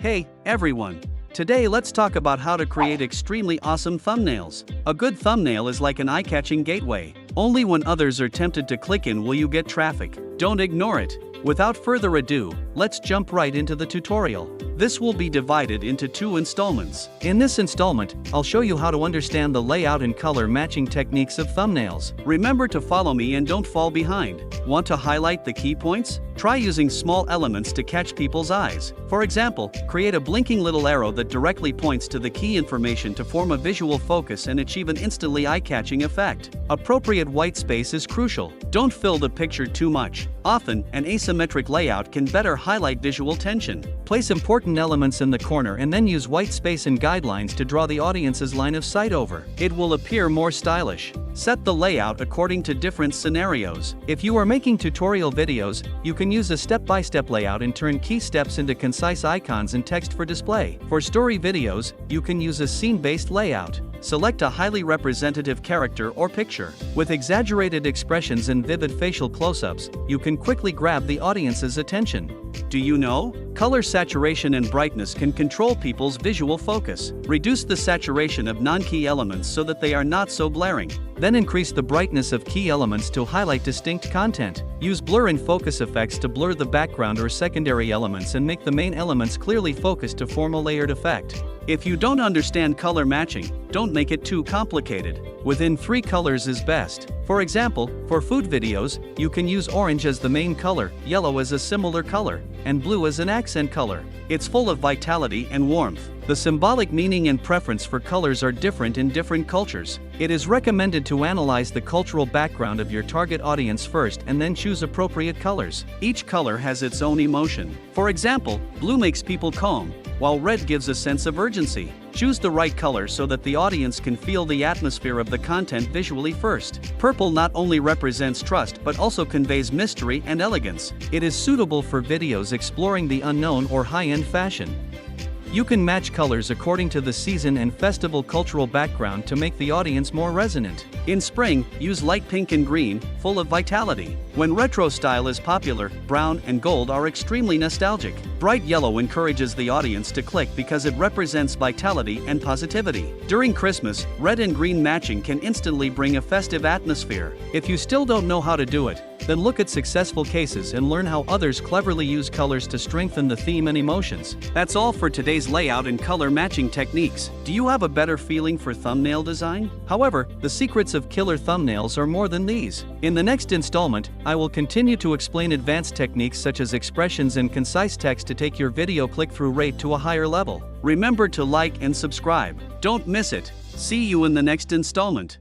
Hey, everyone! Today let's talk about how to create extremely awesome thumbnails. A good thumbnail is like an eye-catching gateway. Only when others are tempted to click in will you get traffic. Don't ignore it. Without further ado, let's jump right into the tutorial. This will be divided into 2 installments. In this installment, I'll show you how to understand the layout and color matching techniques of thumbnails. Remember to follow me and don't fall behind. Want to highlight the key points? Try using small elements to catch people's eyes. For example, create a blinking little arrow that directly points to the key information to form a visual focus and achieve an instantly eye-catching effect. Appropriate white space is crucial. Don't fill the picture too much. Often, an asymmetric layout can better highlight visual tension. Place important elements in the corner and then use white space and guidelines to draw the audience's line of sight over. It will appear more stylish. Set the layout according to different scenarios. If you are making tutorial videos, you can use a step-by-step layout and turn key steps into concise icons and text for display. For story videos, you can use a scene-based layout. Select a highly representative character or picture. With exaggerated expressions and vivid facial close-ups, you can quickly grab the audience's attention. Do you know? Color saturation and brightness can control people's visual focus. Reduce the saturation of non-key elements so that they are not so blaring. Then increase the brightness of key elements to highlight distinct content. Use blur and focus effects to blur the background or secondary elements and make the main elements clearly focused to form a layered effect. If you don't understand color matching, don't make it too complicated. Within 3 colors is best. For example, for food videos, you can use orange as the main color, yellow as a similar color, and blue as an accent color. It's full of vitality and warmth. The symbolic meaning and preference for colors are different in different cultures. It is recommended to analyze the cultural background of your target audience first and then choose appropriate colors. Each color has its own emotion. For example, blue makes people calm, while red gives a sense of urgency. Choose the right color so that the audience can feel the atmosphere of the content visually first. Purple not only represents trust but also conveys mystery and elegance. It is suitable for videos exploring the unknown or high-end fashion. You can match colors according to the season and festival cultural background to make the audience more resonant. In spring, use light pink and green, full of vitality. When retro style is popular, brown and gold are extremely nostalgic. Bright yellow encourages the audience to click because it represents vitality and positivity. During Christmas, red and green matching can instantly bring a festive atmosphere. If you still don't know how to do it, then look at successful cases and learn how others cleverly use colors to strengthen the theme and emotions. That's all for today's layout and color matching techniques. Do you have a better feeling for thumbnail design? However, the secrets of killer thumbnails are more than these. In the next installment, I will continue to explain advanced techniques such as expressions and concise text to take your video click-through rate to a higher level. Remember to like and subscribe. Don't miss it. See you in the next installment.